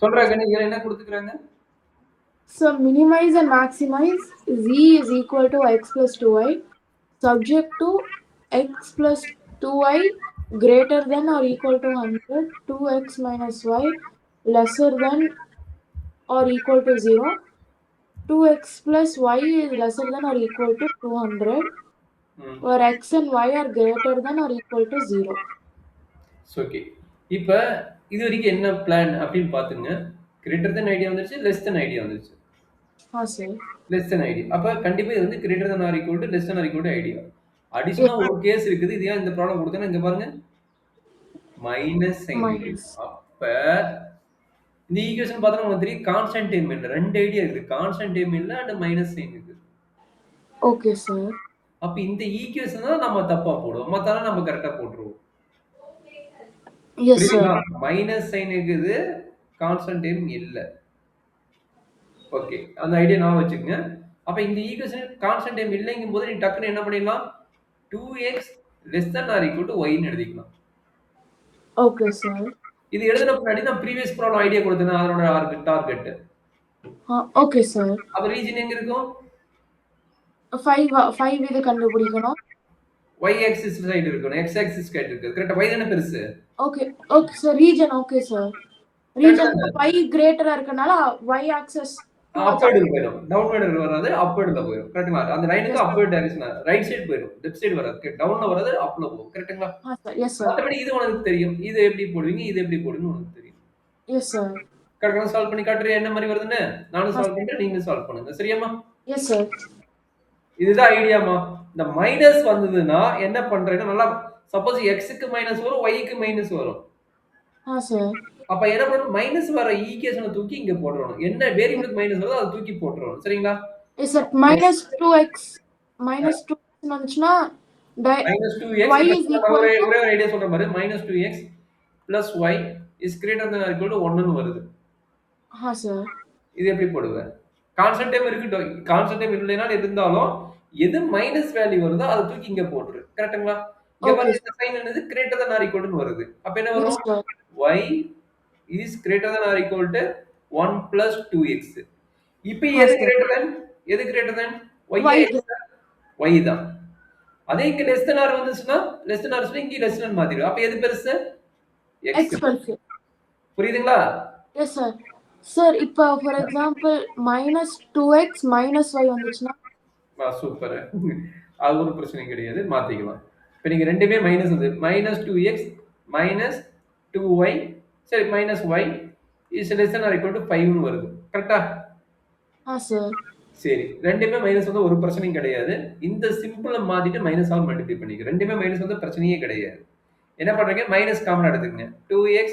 சொல்றாங்க நீங்க என்ன கொடுத்துக்கிறாங்க? So minimize and maximize z is equal to x plus 2y subject to x plus 2y greater than or equal to 100, 2x minus y lesser than or equal to 0, 2x plus y is lesser than or equal to 200, ம். where x and y are greater than or equal to 0. Okay. இப்ப இது வரைக்கும் என்ன plan அப்படின்னு பாத்துங்க. Greater than idea வந்துருச்சு, less than idea வந்துருச்சு. Sir. Less than idea. அப்ப கண்டிப்பா இது வந்து greater than or equal to less than or equal to idea. Yes. அடிஷனலா ஒரு கேஸ் இருக்குது. இது ஏன் இந்த ப்ராப்ளம் கொடுத்தேன்னா இங்க பாருங்க. மைனஸ் சைன் இருக்குது. Minus. அப்ப இந்த ஈக்குவேஷன் பார்த்தா நமக்கு தெரியும் கான்ஸ்டன்ட் டேர்ம் இல்ல. 2 ஐடியா இருக்குது. கான்ஸ்டன்ட் டேர்ம் இல்ல அண்ட் மைனஸ் சைன் இருக்குது. Okay, sir. அப்ப இந்த ஈக்குவேஷன் தான் நம்ம தப்பா போடுவோம். மத்தெல்லாம் நம்ம கரெக்ட்டா போட்டுருவோம். Yes, sir. புரியுதுங்களா? மைனஸ் சைன் இருக்குது. கான்ஸ்டன்ட் டேர்ம் இல்ல. ஓகே. அந்த ஐடியா ஞாபகம் வச்சுக்கங்க. அப்ப இந்த ஈக்குவேஷன் கான்ஸ்டன்ட் டேர்ம் இல்லைங்கும்போது நீ டக்குன்னு என்ன பண்ணிடலாம்? 2x less than or equal to y ன்னு எழுதிக்கலாம். Okay, sir. இது எழுதுன பின்னாடி நான் ப்ரீவியஸ் ப்ராப்ளம் ஐடியா கொடுத்தேன் அதனோட டார்கெட். Okay, sir. அப்ப ரீஜன் எங்க இருக்கும்? 5 இது கண்டுபிடிக்கணும். y axis சைடு இருக்கணும். x axis சைடு இருக்கு. கரெக்ட்டா y தான பெருசு. Okay, okay, sir. Region, okay, sir. Region 5 greater இருக்கனால y axis அப்வர்ட் போயிடும். டவுன்வர்ட் வராது, அப்வர்ட்ல போயிடும். கரெக்ட்டுங்களா? அந்த லைனுக்கு அப்வர்ட் டைரக்ஷன் ரைட் சைடு போயிடும். லெஃப்ட் சைடு வராது. டவுன்ல வராது, அப்ல போகும். கரெக்ட்டுங்களா? Yes, sir. மத்தபடி இது உனக்கு தெரியும். இது எப்படி போடுவீங்க, இது எப்படி போடுவீங்கன்னு உனக்கு தெரியும். Yes, sir. கரெக்ட்டா சால்வ் பண்ணி காட்டுறியா என்ன மாதிரி வருதுன்னு? நானும் சால்வ் பண்றேன், நீங்களும் சால்வ் பண்ணுங்க. சரியாம்மா? Yes, sir. இதுதான் ஐடியாமா. இந்த மைனஸ் வந்ததுன்னா என்ன பண்றேன்னா நல்லா சப்போஸ் எக்ஸ்க்கு மைனஸ் வரும், ஒய்க்கு மைனஸ் வரும். sir. அப்ப என்ன பண்ணணும்? மைனஸ் வர ஈக்குவேஷனை தூக்கி இங்க போட்டுறணும். என்ன வேரியபிளுக்கு மைனஸ் வருதோ அதை தூக்கி போட்டுறணும். சரிங்களா? Yes, sir. Minus 2x வந்துச்சுன்னா minus 2x y is equal ஒரே to ஒரு ஐடியா சொல்ற மாதிரி minus 2x plus y is greater than or equal to 1 ன்னு வருது. sir. இது எப்படி போடுவ? கான்ஸ்டன்ட் டைம் இருக்கட்டும். கான்ஸ்டன்ட் டைம் இல்லைனாலும் இருந்தாலும் எது மைனஸ் வேல்யூ வருதோ அதை தூக்கி இங்க போட்டுரு. கரெக்ட்டுங்களா? இங்க பாருங்க இந்த சைன் என்னது greater than or equal to வருது. அப்ப என்ன Yes, வரும்? sir. y is greater than or equal to 1 plus 2x. இப்போ எது greater than? எது greater than? y y தான். அதே இங்க லெஸ் தென் ஆர் வந்துச்சுன்னா லெஸ் தென் ஆர் இங்க லெஸ் தென் மாத்திரும். அப்ப எது பெருசு? x பெருசு. புரியுதுங்களா? Yes, sir. Sir, இப்போ for example minus 2x minus y வந்துச்சுன்னா சூப்பர். அது ஒரு பிரச்சனை கிடையாது, மாத்திக்கலாம். இப்போ நீங்க ரெண்டுமே மைனஸ் வந்து -2x -2y சரி -y is less than or equal to 5 ன்னு வருது. கரெக்ட்டா? sir. சரி. ரெண்டுமே மைனஸ் வந்து ஒரு பிரச்சனையும் கிடையாது. இந்த சிம்பிள மாத்திட்டு மைனஸ் ஆல் மல்டிப்ளை பண்ணிக்க. ரெண்டுமே மைனஸ் வந்து பிரச்சனையே கிடையாது. என்ன பண்றீங்க? மைனஸ் காமன் எடுத்துக்கங்க. 2x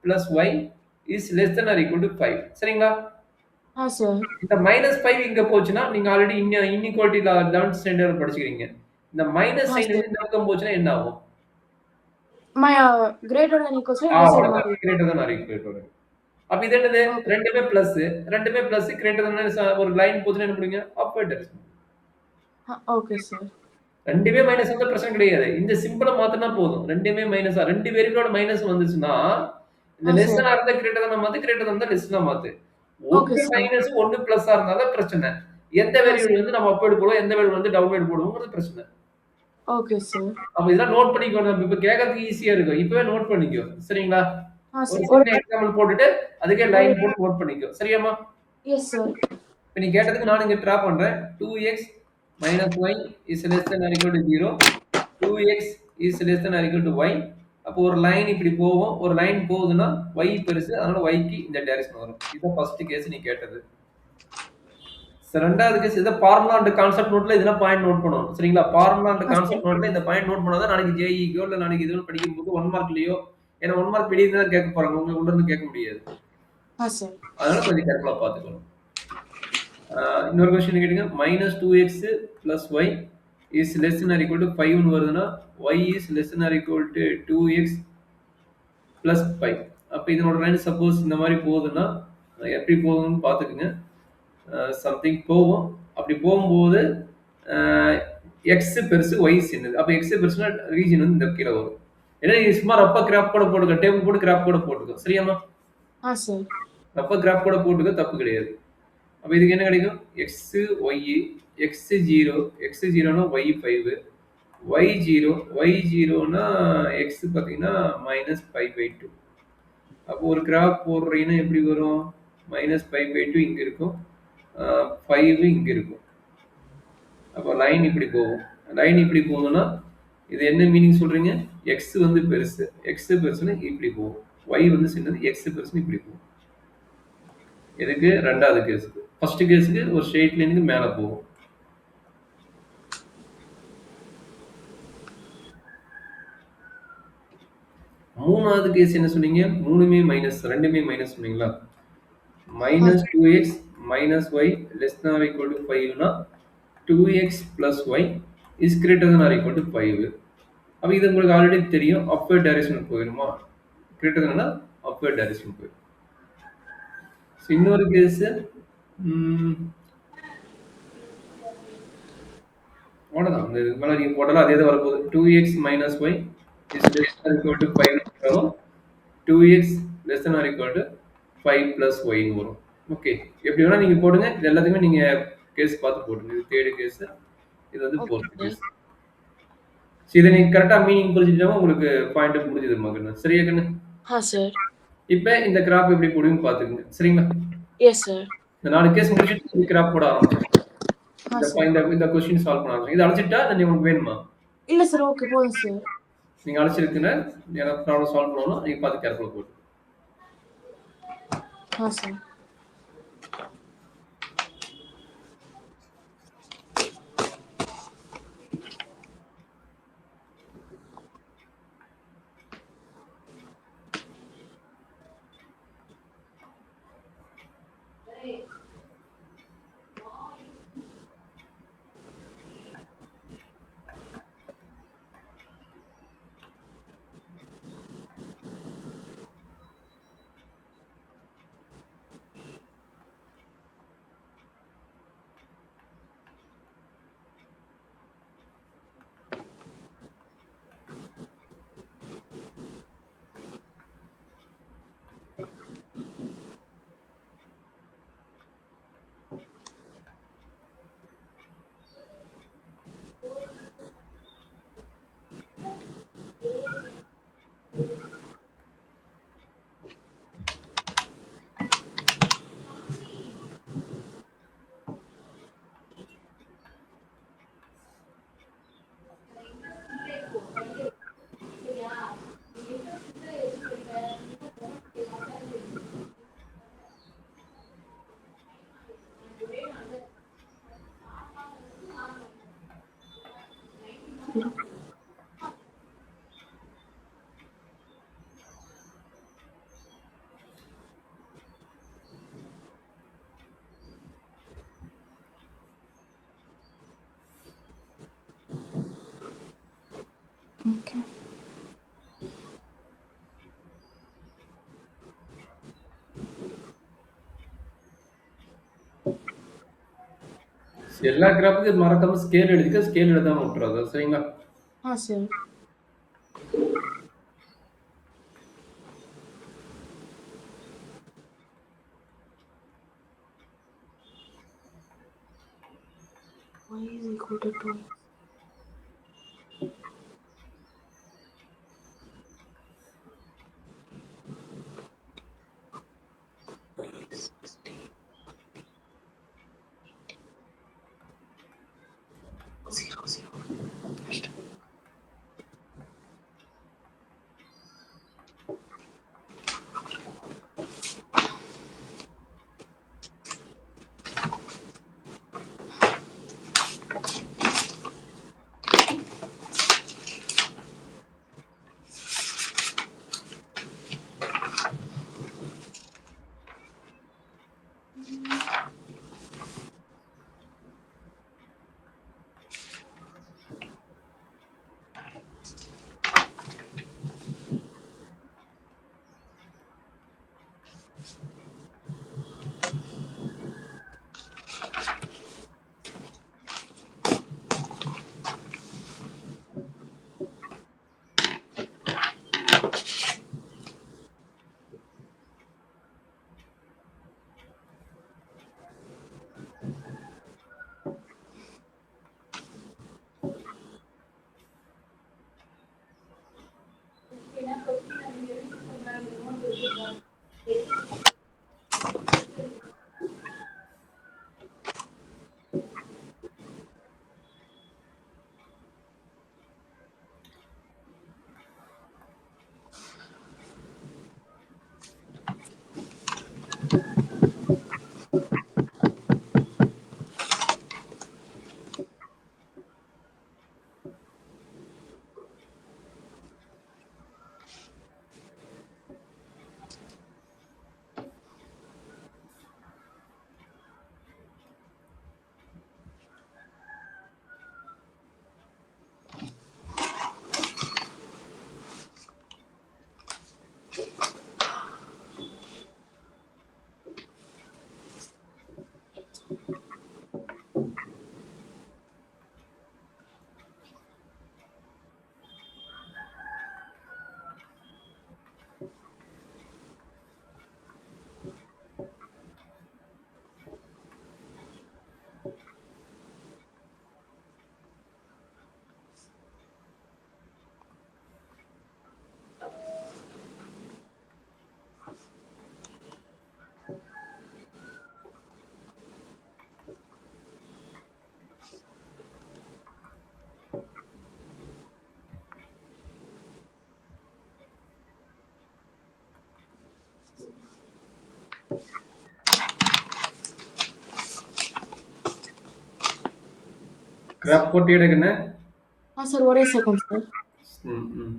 plus y is less than or equal to 5. சரிங்களா? sir. இந்த -5 இங்க போச்சுன்னா நீங்க ஆல்ரெடி இன்இக்வாலிட்டி 11th ஸ்டாண்டர்ட் படிச்சிருக்கீங்க. இந்த மைனஸ் சைன் இந்த பக்கம் போச்சுன்னா என்ன ஆகும்? greater than equal to greater than or equal to. அப்ப இது என்னது? ரெண்டுமே பிளஸ். ரெண்டுமே பிளஸ் greater than ஒரு லைன் போச்சுன்னா என்ன பண்ணுவீங்க? Upward direction. Okay sir. ரெண்டுமே மைனஸ் வந்தா பிரச்சனை கிடையாது. இந்த சிம்பிள மாத்தினா போதும். ரெண்டுமே மைனஸா ரெண்டு வேரியபிளோட மைனஸ் வந்துச்சுன்னா இந்த லெஸ் தென் இருந்தா கிரேட்டர் தென் மாத்து, கிரேட்டர் தென் லெஸ் தென் மாத்து. ஒன்னு மைனஸ் ஒன்னு பிளஸ்ஸா இருந்தா தான் பிரச்சனை. எந்த வேரியபிள் வந்து நம்ம அப்வர்ட் போடுவோம், எந்த வேரியபிள் வந்து டவுன்வர்ட் போடுவோம்ங்கிறது பிரச்சனை. Okay sir. அப்ப இதெல்லாம் நோட் பண்ணிக்கோ. நம்ம இப்ப கேட்கறதுக்கு ஈஸியா இருக்கும். இப்பவே நோட் பண்ணிக்கோ. சரிங்களா? ஒரு எக்ஸாம்பிள் போட்டுட்டு அதுக்கே லைன் போட்டு நோட் பண்ணிக்கோ. சரியாமா? Yes sir. இப்ப நீ கேட்டதுக்கு நான் இங்க டிரா பண்றேன். 2x minus y is less than or equal to 0. 2x is less than or equal to y. அப்போ ஒரு லைன் இப்படி போகும். ஒரு லைன் போகுதுன்னா y பெருசு. அதனால y க்கு இந்த டைரக்ஷன் வரும். இதுதான் ஃபர்ஸ்ட் கேஸ் நீ கேட்டது. ரெண்டாவது கேஸ் இத ஃபார்முலா அண்ட் கான்செப்ட் நோட்ல இதெல்லாம் பாயிண்ட் நோட் பண்ணணும். சரிங்களா? ஃபார்முலா அண்ட் கான்செப்ட் நோட்ல இந்த பாயிண்ட் நோட் பண்ணாதான் நாளைக்கு ஜேஇக்கோ இல்ல நாளைக்கு இதுவும் படிக்கும்போது 1 மார்க்லயோ ஏன்னா 1 மார்க் வெளியே தான் கேட்க போறாங்க. உங்களுக்கு உள்ள இருந்து கேட்க முடியாது. அதனால கொஞ்சம் கேர்ஃபுல்லா பாத்துக்கணும். இன்னொரு क्वेश्चन கேளுங்க. -2x plus y is less than or equal to 5 ன்னு வருதுன்னா y is less than or equal to 2x plus 5. அப்ப இதனோட லைன் சப்போஸ் இந்த மாதிரி போகுதுன்னா எப்படி போகுதுன்னு பாத்துக்கங்க. சம்திங் போகும். அப்படி போகும்போது x பெருசு y சின்னது. அப்ப x பெருசுனா ரீஜன் வந்து இந்த கீழ வரும். ஏன்னா நீ சும்மா ரப்பா கிராப் கூட போட்டுக்க. டேபிள் போட்டு கிராப் கூட போட்டுக்க. சரியாமா? சார். ரப்ப கிராஃப் கூட போட்டுக்க தப்பு கிடையாது. அப்ப இதுக்கு என்ன கிடைக்கும்? எக்ஸ், ஒய், எக்ஸ் 0, எக்ஸ் 0னா ஒய் 5, ஒய் 0, ஒய் 0னா எக்ஸ் பார்த்தீங்கன்னா -π/2. அப்போ ஒரு கிராஃப் போடுறீங்கன்னா எப்படி வரும்? -π/2 இங்க இருக்கும். 5 இங்க இருக்கும். அப்போ லைன் இப்படி போகும். லைன் இப்படி போகுதுன்னா இது என்ன மீனிங் சொல்றீங்க? எக்ஸ் வந்து பெருசு. எக்ஸ் பெருசுன்னா இப்படி போகும். ஒய் வந்து சின்னது. எக்ஸ் பெருசுன்னு இப்படி போகும். எதுக்கு? 2வது கேஸுக்கு. ஃபர்ஸ்ட் கேஸுக்கு ஒரு ஸ்ட்ரெயிட் லைனுக்கு மேல போகும். மூணாவது கேஸ் என்ன சொன்னீங்க? 3மே மைனஸ், 2மே மைனஸ் சொன்னீங்களா? -2x -y less than or equal to 5னா 2x plus y is greater than or equal to 5. அப்ப இது உங்களுக்கு ஆல்ரெடி தெரியும். அப்வர்ட் டைரக்ஷன் போயிருமா? கிரேட்டர் than அப்வர்ட் டைரக்ஷன் போயிடும். இன்னொரு கேஸ் அவ்வளோதான். இந்த இது மேலே நீங்கள் போட்டாலும் அதே தான் வரப்போகுது. 2x minus y is less than or equal to 5 வரும். 2x less than or equal to 5 plus y ன்னு வரும். ஓகே, எப்படி வேணா நீங்க போடுங்க. இது எல்லாத்துக்குமே நீங்க கேஸ் பார்த்து போடுங்க. இது தேர்ட் கேஸ், இது வந்து ஃபோர்த் கேஸ். இதை நீங்க கரெக்டா மீனிங் புரிஞ்சுட்டா உங்களுக்கு பாயிண்ட் புரிஞ்சுது மகன். சரியா கண்ணு? சார். இப்போ இந்த கிராஃப் எப்படி போடுவீங்கன்னு பார்த்துக்குங்க. சரிங்களா? Yes sir. இந்த 4 கேஸ் முடிச்சுட்டு இந்த கிராஃப் போட ஆரம்பிச்சு இந்த கொஸ்டின் சால்வ் பண்ண ஆரம்பிச்சு. இது அழைச்சிட்டா நீ உங்களுக்கு வேணுமா? இல்ல சார், ஓகே போதும் சார். நீங்க அழைச்சிருக்குன்னு எனக்கு ப்ராப்ளம் சால்வ் பண்ணணும். நீங்க பார்த்து கேர்ஃபுல்லாக போட்டு. சார். ஓகே. எல்லா கிராஃபுக்கும் மறக்காம ஸ்கேல் எழுதிக்க. ஸ்கேல் எழுதாம விட்டுறாது. சரிங்களா? Sir. y is equal to 2. Graph போட்டு எடுக்கண்ணே. சார் ஒரே செகண்ட் சார். ம் ம்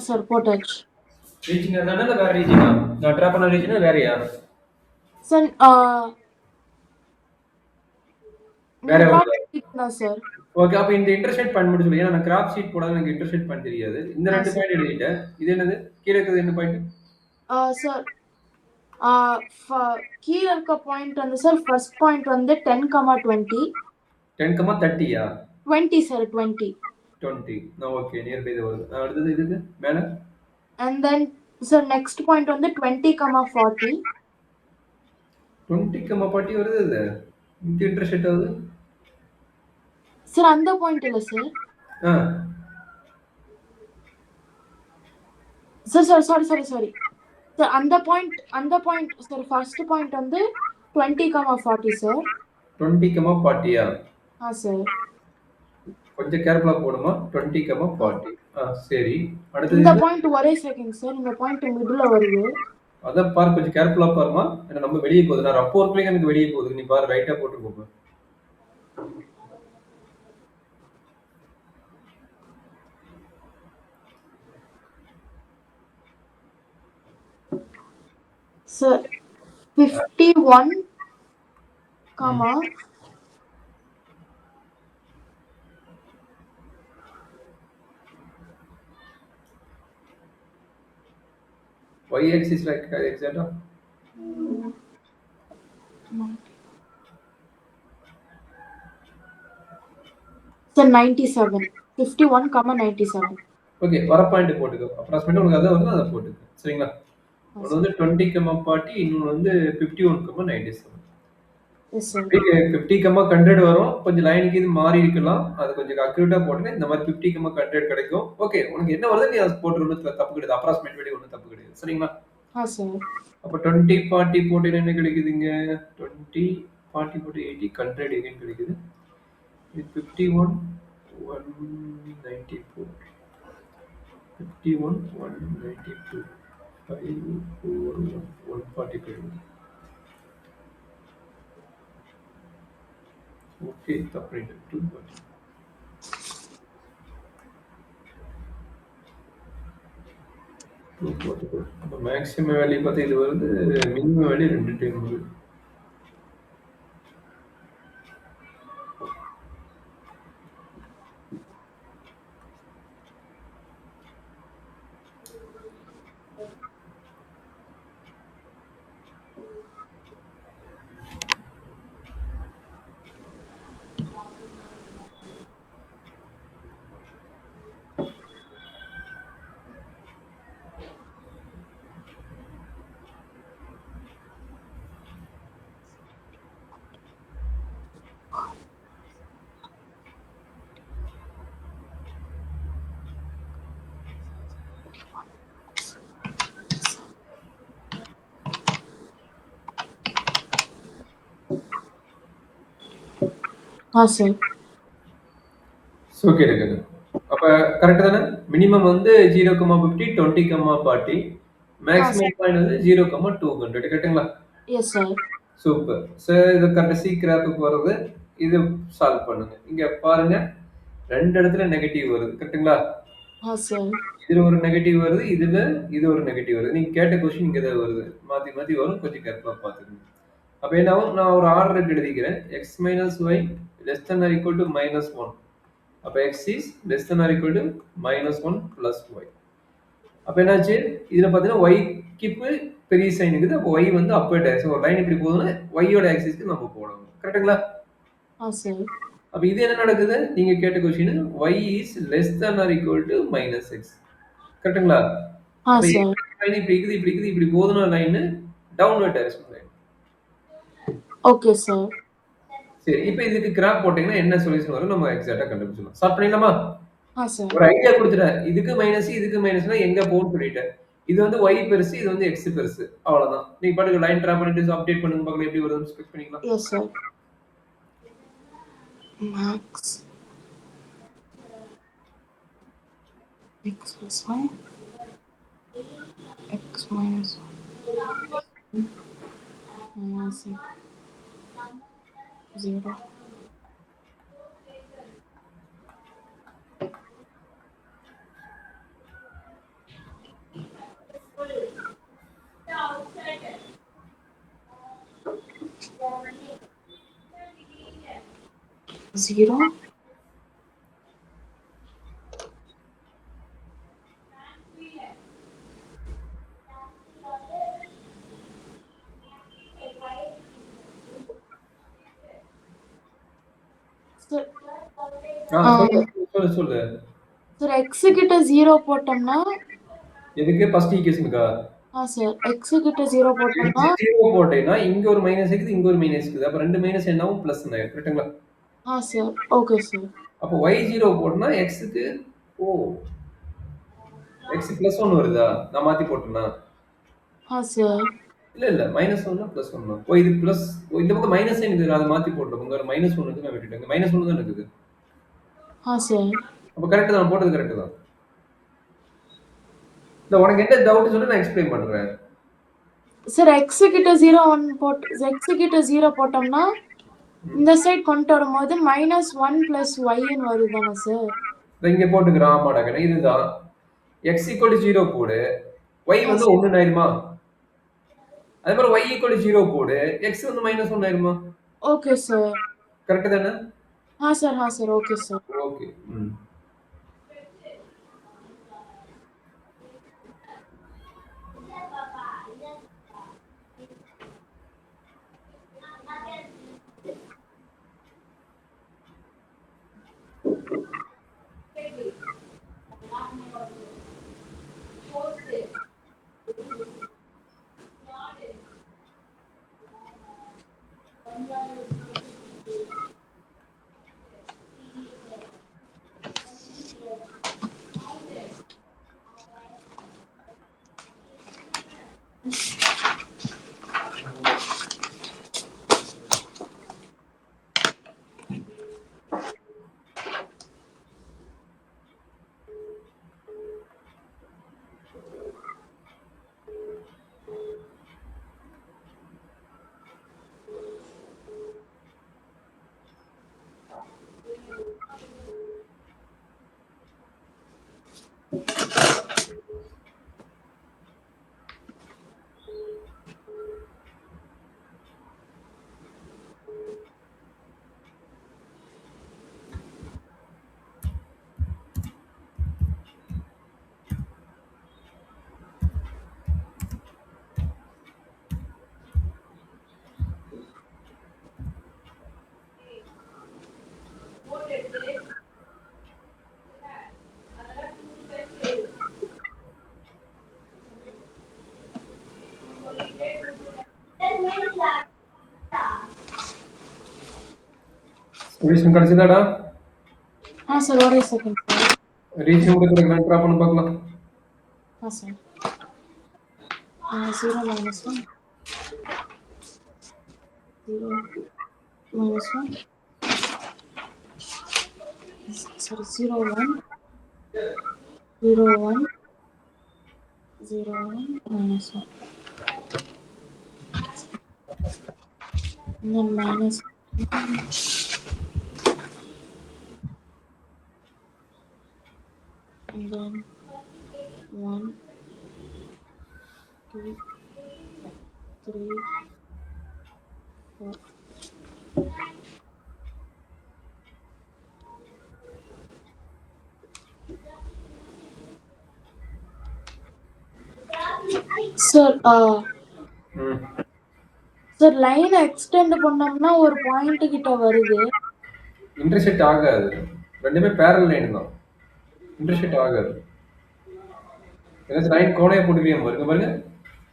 சார் போட்டாச்சு. ரீஜன் தானே இல்லை வேற ரீஜனா? நான் ட்ரா பண்ண ரீஜனா வேறையா? சார் வேற சார். ஓகே, அப்ப இந்த இன்டர்செக்ட் பண்ண முடியும். ஏன்னா நான் கிராப் ஷீட் போடாத எனக்கு இன்டர்செக்ட் பண்ண தெரியாது. இந்த ரெண்டு பாயிண்ட் எழுதிட்டேன். இது என்னது? கீழே இருக்கிறது என்ன பாயிண்ட்? சார் கீழே இருக்க பாயிண்ட் வந்து சார் ஃபர்ஸ்ட் பாயிண்ட் வந்து 10,20. 10,30யா? 20 சார் 20. 20. ஓகே, நியர் பை இது வருது. அடுத்தது இதுக்கு மேல? And then sir next point வந்து 20,40. 20,40 வருது இது. இந்த இன்டர்செக்ட் ஆகுது. சார் அந்த பாயிண்ட் இல்ல சார். சார் சாரி சார் அந்த பாயிண்ட் சார் ஃபர்ஸ்ட் பாயிண்ட் வந்து 20,40 சார். 20,40யா? சார் கொஞ்சம் கேர்ஃபுல்லா போடுமா. 20,40. சரி. அடுத்து இந்த பாயிண்ட் ஒரே செகண்ட் சார். இந்த பாயிண்ட் மிடில்ல வருது. அதான் பாரு, கொஞ்சம் கேர்ஃபுல்லா பாருமா. ஏன்னா நம்ம வெளியே போகுது. நான் ரப்போ ஒர்க்லயும் எனக்கு வெளியே போகுது. நீ பாரு, ரைட்டா போட்டுக்கோங்க. Sir 51, y axis like exactly sir 97. 51,97. Okay, வர பாயிண்ட் போட்டுக்கோ. அப்ராக்ஸிமேட்டா உங்களுக்கு அத வந்து அத போட்டுக்கோ. சரிங்களா? ஒன்னு வந்து 20,40, இன்னொன்னு வந்து 51,97. Yes sir. 50,100 வரும். கொஞ்சம் லைனுக்கு இது மாறி இருக்கலாம். அது கொஞ்சம் அக்யூரேட்டா போடுங்க. இந்த மாதிரி 50,100 கிடைக்கும். ஓகே, உனக்கு என்ன வருது நீ அது போட்டு ஒன்றும் தப்பு கிடையாது. அப்ராக்ஸிமேட் வெளியே ஒன்றும் தப்பு கிடையாது. சரிங்களா? சார். அப்போ 20, 40 போட்டு என்ன கிடைக்குதுங்க? 20, 40 போட்டு 80, 100 எகைன் கிடைக்குது. இது 51, 194. 51, 192. 541, 145. ஓகே, தப்பு. 240. மேக்ஸிமம் வேல்யூ பார்த்து இது வருது. மினிமம் வேல்யூ 2 டைம் வருது. சார். ஓகே இருக்குது. அப்ப கரெக்ட் தானே? மினிமம் வந்து 0,50, 20,40. sir. மேக்ஸிமம் பாயிண்ட் வந்து 0,200 கரெக்ட்டுங்களா? Yes, sir. சூப்பர். இது கடைசி கிராஃப்க்கு வருது. இது சால்வ் பண்ணுங்க. இங்க பாருங்க 2 இடத்துல நெகட்டிவ் வருது. கரெக்ட்டுங்களா? Sir. இதுல ஒரு நெகட்டிவ் வருது. இது ஒரு நெகட்டிவ் வருது. நீங்க கேட்ட கொஸ்டின் இங்க தான் வருது. மாத்தி மாத்தி வரும். கொஞ்சம் கேர்ஃபுல்லா பார்த்துக்கங்க. அப்ப என்ன ஆகும்? நான் ஒரு ஆர்டருக்கு எழுதிக்கிறேன். x minus y less than or equal to -1. அப்ப x is less than or equal to -1 plus y. அப்ப என்னாச்சு? இதுல பார்த்தீங்கன்னா y க்கு பெரிய சைன் இருக்குது. அப்ப y வந்து அப்பர் டைரக்ஷன். ஒரு லைன் இப்படி போகுதுன்னா y யோட ஆக்சிஸ்க்கு நம்ம போடணும். கரெக்ட்டுங்களா? Sir. அப்ப இது என்ன நடக்குது? நீங்க கேட்ட question y is less than or equal to -x. கரெக்ட்டுங்களா? அப்ப Sir. லைன் இப்படி இருக்குது, இப்படி இருக்குது, இப்படி போகுதுன்னா line downward direction line. Okay, sir. சரி. இப்ப இதுக்கு கிராஃப் போட்டீங்கன்னா என்ன சொல்யூஷன் வரும் நம்ம எக்ஸாக்ட்டா கண்டுபிடிச்சிடலாம். ஸ்டார்ட் பண்ணிடலாமா? Sir. ஒரு ஐடியா குடுத்துட்டேன். இதுக்கு மைனஸ், இதுக்கு மைனஸ்னா எங்க போகும்னு சொல்லிட்டேன். இது வந்து y பெருசு, இது வந்து x பெருசு. அவ்வளவுதான். நீங்க பாட்டுக்கு லைன் டிரா பண்ணிட்டு அப்டேட் பண்ணுங்க பார்க்கலாம் எப்படி வருதுன்னு செக் பண்ணிக்கலாம். Yes, sir. Max x plus y x minus minus 0. Zero. Sir, சொல்லு. sir, x கிட்ட 0 போட்டோம்னா எதுக்கு ஃபர்ஸ்ட் ஈக்குவேஷனுக்கா? sir, x கிட்ட 0 போட்டோம்னா 0 போட்டேன்னா இங்க ஒரு மைனஸ் இருக்குது, இங்க ஒரு மைனஸ் இருக்குது. அப்ப ரெண்டு மைனஸ் என்ன ஆகும்? பிளஸ் ஆயிடும். கரெக்ட்டுங்களா? sir. Okay, sir. அப்ப y0 போட்டனா xக்கு ஓ x பிளஸ் 1 வருதா? நான் மாத்தி போட்டேனா? Sir. இல்ல -1 பிளஸ் 1 ஓ இது பிளஸ் இந்த பக்கம் மைனஸ் சைன் இருக்குது. அத மாத்தி போட்டேன். உங்க -1 இருக்கு நான் விட்டுட்டேன். -1 தான் இருக்குது. sir. அப்ப கரெக்ட் தான் போட்டது கரெக்ட் தான். இல்ல உனக்கு என்ன டவுட் சொல்லு நான் எக்ஸ்பிளைன் பண்றேன். சார் x கிட்ட 0 1 போட் x கிட்ட 0 போட்டோம்னா இந்த சைடு கொண்டு வரும்போது -1 plus y ன்னு வருதுதானே சார்? இங்க போட்டுக்கிறேன். ஆமாடா கண்ணே இதுதான். x 0 போடு. y வந்து 1 ஆயிருமா? அதே மாதிரி y 0 போடு. x வந்து -1 ஆயிருமா? Okay sir. கரெக்ட் தானே? Sir. Okay sir. Okay. Reason கிடைச்சதாடா? சார் ஒரே செகண்ட் சார். ரீசன் கூட நான் ட்ரா பண்ணி பார்க்கலாம். Sir 0 minus 1 0 minus 1 sorry, 0 1 0 1 0 1 minus 1 and then minus and then 1 2 3 4. Sir, sir line extend பண்ணோம்னா ஒரு பாயிண்ட் கிட்ட வருது. இன்டர்செக்ட் ஆகாது. ரெண்டுமே பேரல் லைன் தான். இன்டர்செக்ட் ஆகாது. ஏதாச்சும் லைன் கோணையா போட்டுருக்கீங்க பாருங்க பாருங்க.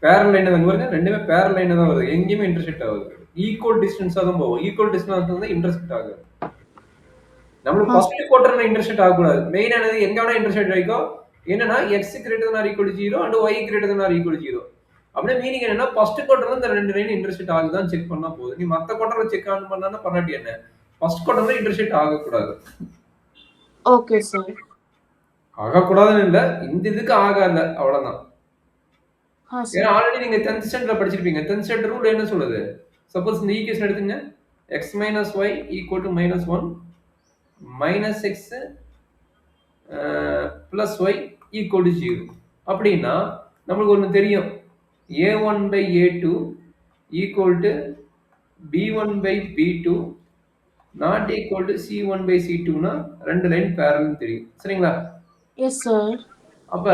பேரல் லைன் தான் பாருங்க. ரெண்டுமே பேரல் லைன் தான் வருது. எங்கேயுமே இன்டர்செக்ட் ஆகுது. ஈக்குவல் டிஸ்டன்ஸா தான் போகும். ஈக்குவல் டிஸ்டன்ஸ் வந்து இன்டர்செக்ட் ஆகாது. நம்மளுக்கு ஃபர்ஸ்ட் குவார்டர்ல இன்டர்செக்ட் ஆகக்கூடாது. மெயினானது எங்க வேணா இன்டர்செக்ட் ஆகிக்கும். என்னன்னா x greater than or equal to 0 and y greater than or equal to 0. அப்படியே மீனிங் என்னன்னா ஃபர்ஸ்ட் குவார்டர்ல இந்த ரெண்டு லைன் இன்டர்செக்ட் ஆகுதான்னு செக் பண்ணா போதும். நீ மத்த குவார்டர்ல செக் ஆன் பண்ணானா பண்ணாட்டி என்ன? ஃபர்ஸ்ட் குவார்டர்ல இன்டர்செக்ட் ஆகக்கூடாது. Okay sir. ஆகக்கூடாதுன்னு இல்ல, இந்த இதுக்கு ஆகாது அவ்வளவுதான். ஏன்னா சார் ஆல்ரெடி நீங்க 10th ஸ்டாண்டர்ட்ல படிச்சிருப்பீங்க. 10th ஸ்டாண்டர்ட் ரூல் என்ன சொல்லுது? சப்போஸ் இந்த ஈக்குவேஷன் எடுத்துங்க. x minus y equal to -1 minus x plus y equal to 0. அப்படின்னா நம்மளுக்கு ஒன்று தெரியும். a1 by a2 equal to b1 by b2 not equal to c1 by c2னா ரெண்டு லைன் பேரல்னு தெரியும். சரிங்களா? Yes sir. அப்ப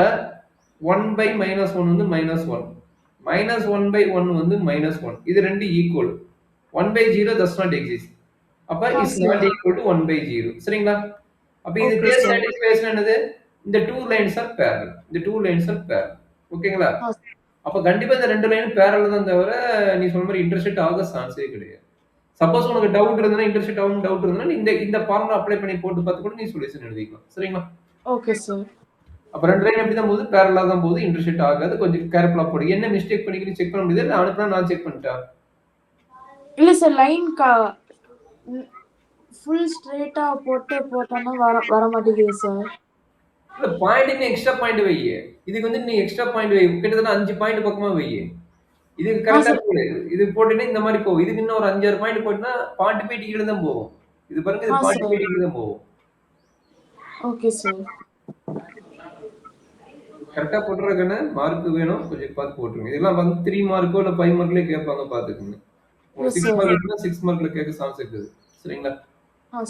1 by -1 வந்து -1. -1 by 1 வந்து -1. இது ரெண்டு equal. 1 by 0 does not exist. அப்ப is not equal to 1 by 0. சரிங்களா? அப்ப இது கேஸ் சாட்டிஸ்ஃபேக்ஷன் என்னது? இந்த two lines are parallel. இந்த two lines are parallel. ஓகேங்களா? அப்ப கண்டிப்பா இந்த ரெண்டு லைன் பேரலல் தான் தவிர நீ சொன்ன மாதிரி இன்டர்செக்ட் ஆக சான்ஸே கிடையாது. சப்போஸ் உனக்கு டவுட் இருந்தா இன்டர்செக்ட் ஆகும் டவுட் இருந்தா இந்த ஃபார்முலா அப்ளை பண்ணி போட்டு பார்த்து கூட நீ சொல்யூஷன் எழுதிக்கலாம். சரிங்களா? Okay sir. அப்ப ரெண்டு லைன் எப்படி தான் போகுது? பேரலா தான் போகுது. இன்டர்செக்ட் ஆகாது. கொஞ்சம் கேர்ஃபுல்லா போடு. என்ன மிஸ்டேக் பண்ணிக்கிறீங்க செக் பண்ண முடியாது. நான் அனுப்புனா நான் செக் பண்ணிட்டா. இல்ல சார் லைன் ஃபுல் ஸ்ட்ரைட்டா போட்டோம்னா வர மாட்டேங்குது சார். இல்ல பாயிண்ட் எக்ஸ்ட்ரா பாயிண்ட் வை. இதுக்கு வந்து நீ எக்ஸ்ட்ரா பாயிண்ட் வை. கிட்டத்தட்ட 5 பாயிண்ட் பக்கமா வை. இதுக்கு கரெக்டா போடு. இது போட்டுட்டு இந்த மாதிரி போகும். இதுக்கு இன்னும் ஒரு 5-6 பாயிண்ட் போட்டுனா 45 டிகிரி தான் போகும். இது பாருங்க இது 45 டிகிரி தான் போகும். Okay sir. கரெக்டா போட்டுறதுக்கான மார்க் வேணும். கொஞ்சம் பார்த்து போட்டுருங்க. இதெல்லாம் வந்து 3 மார்க்கோ இல்ல 5 மார்க்லயே கேட்பாங்க பாத்துக்கோங்க. 6 மார்க் இருக்குன்னா 6 மார்க்ல கேட்க சான்ஸ் இருக்குது. சரிங்களா?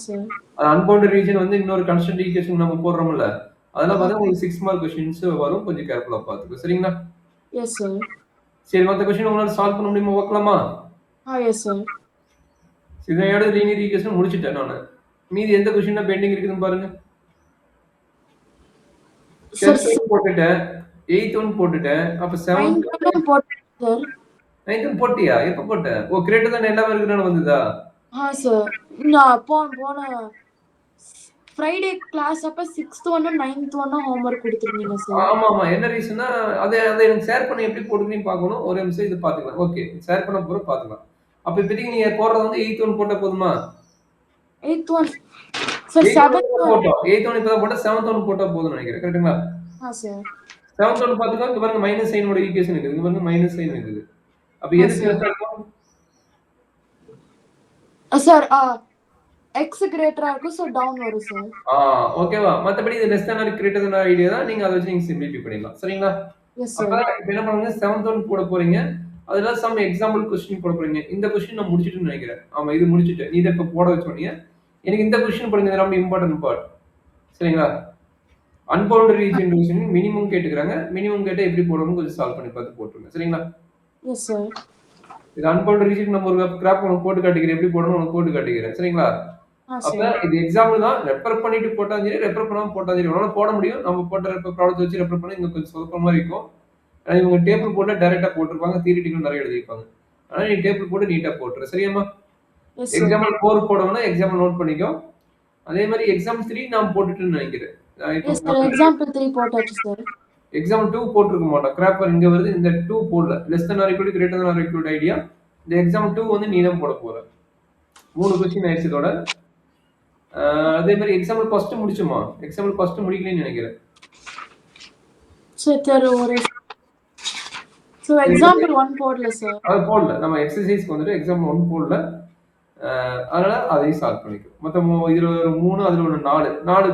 சார். அன்பவுண்டட் ரீஜன் வந்து இன்னொரு கான்ஸ்டன்ட் ஈக்குவேஷன் நம்ம போடுறோம்ல. அதெல்லாம் பார்த்தா உங்களுக்கு 6 மார்க் क्वेश्चंस வரும். கொஞ்சம் கேர்ஃபுல்லா பாத்துக்கோ. சரிங்களா? Yes sir. சரி மத்த क्वेश्चन உங்களால சால்வ் பண்ண முடியுமா பார்க்கலாமா? Yes sir. இதனையோட லீனியர் ஈக்குவேஷன் முடிச்சிட்டேன் நானு. மீதி எந்த क्वेश्चन பெண்டிங் இருக்குன்னு பாருங்க. 10th போட்டுட்டேன். 8th ஒன் போட்டுட்டேன். அப்ப 7th போட்டேன் சார். 9th போட்டியா? எப்ப போட்ட? ஓ கிரேட்டர் than எல்லாமே இருக்குன்னு வந்ததா? சார். நான் போன ஃப்ரைடே கிளாஸ் அப்ப 6th ஒன்னு 9th ஒன்னு ஹோம்வொர்க் கொடுத்திருந்தீங்க சார். ஆமா ஆமா. என்ன ரீசன்னா அதை எனக்கு ஷேர் பண்ணி எப்படி போடுறீங்கன்னு பார்க்கணும். ஒரு நிமிஷம் இது பாத்துக்கலாம். ஓகே. ஷேர் பண்ண போற பாத்துக்கலாம். அப்ப இப்போதைக்கு நீங்க போடுறது வந்து 8th ஒன் போட்டா போதுமா? 8th ஒன் சார் 7th போட்டோம். 8th ஒன் இப்பதான் போட்டா 7th ஒன் போட்டா போதும்னு நினைக்கிறேன். கரெக்ட்டுங்களா? சார். 7th ஒன் பாத்துக்கோ. இங்க பாருங்க மைனஸ் சைனோட ஈக்குவேஷன் இருக்குது. இங்க பாருங்க மைனஸ் சைன் இருக்குது. அப்ப எது கிரேட்டரா இருக்கும்? சார் x கிரேட்டரா இருக்கும் சோ டவுன் வரும் சார். ஓகேவா? மத்தபடி இது less than or greater than idea தான். நீங்க அதை வச்சு நீங்க சிம்பிளிஃபை பண்ணிடலாம். சரிங்களா? Yes sir. அப்ப இப்போ என்ன பண்ணுங்க 7th ஒன் போட போறீங்க. அதுல சம் எக்ஸாம்பிள் क्वेश्चन போட போறீங்க. இந்த क्वेश्चन நான் முடிச்சிட்டேன்னு நினைக்கிறேன். ஆமா இது முடிச்சிட்டேன். நீ இத இப்ப போட வச்சோனீங்க. எனக்கு இந்த क्वेश्चन போடுங்க. இது ரொம்ப இம்பார்ட்டன்ட் பார்ட். சரிங்களா? அன்பவுண்டட் ரீஜன் क्वेश्चन மினிமம் கேட்டுக்கறாங்க. மினிமம் கேட்டா எப்படி போடணும்னு கொஞ்சம் சால்வ் பண்ணி பார்த்து போட்டுருங்க. சரிங்களா? Yes sir. இது அன்பவுண்டட் ரீஜன் நம்ம ஒரு கிராஃப் உங்களுக்கு போட்டு காட்டிக்கிறேன். எப்படி போடணும் உங்களுக்கு போட்டு காட்டிக்கிறேன். சரிங்களா? அப்ப இது எக்ஸாம்பிள் தான். ரெஃபர் பண்ணிட்டு போட்டாலும் சரி, ரெஃபர் பண்ணாம போட்டாலும் சரி. உங்களால போட முடியும். நம்ம போட்ட ப்ராப்ளத்தை வச்சு ரெஃபர் பண்ணி இன்னும் கொஞ்சம் சொதப்ப மாதிரி இருக்கும். ஆனா இவங்க டேபிள் போட்டு டைரக்டா போட்டுருப்பாங்க. தியரிட்டிக்கல் நிறைய எழுதிருப்பாங்க. ஆனா நீ டேபிள் போட்டு நீட்டா போட்டுரு. சரியாமா? எக்ஸாம்பிள் 4 போடணும்னா எக்ஸாம்பிள் நோட் பண்ணிக்கோ. அதே மாதிரி எக்ஸாம்பிள் 3 நான் போட்டுட்டேன்னு நினைக்கிறேன். எக்ஸாம்பிள் 3 போட்டாச்சு சார். எக்ஸாம்பிள் 2 போட்டுருக்க மாட்டோம். கிராப்பர் இங்க வருது. இந்த 2 போடல. Less than or equal to greater than or equal to idea. இந்த எக்ஸாம்பிள் 2 வந்து நீ தான் போட போற. 3 क्वेश्चन ஆயிடுச்சு இதோட. அதே மாதிரி எக்ஸாம்பிள் ஃபர்ஸ்ட் முடிச்சுமா? எக்ஸாம்பிள் ஃபர்ஸ்ட் முடிக்கலன்னு நினைக்கிறேன். சார் ஒரு ஸோ எக்ஸாம்பிள் 1 போடல சார். அது போடல. நம்ம எக்ஸர்சைஸ்க்கு வந்துட்டு எக்ஸாம்பிள் 1 போடல. அதனால அதையும் சால்வ் பண்ணிக்கிறோம். மொத்தம் இதுல ஒரு 3 அதுல ஒரு 4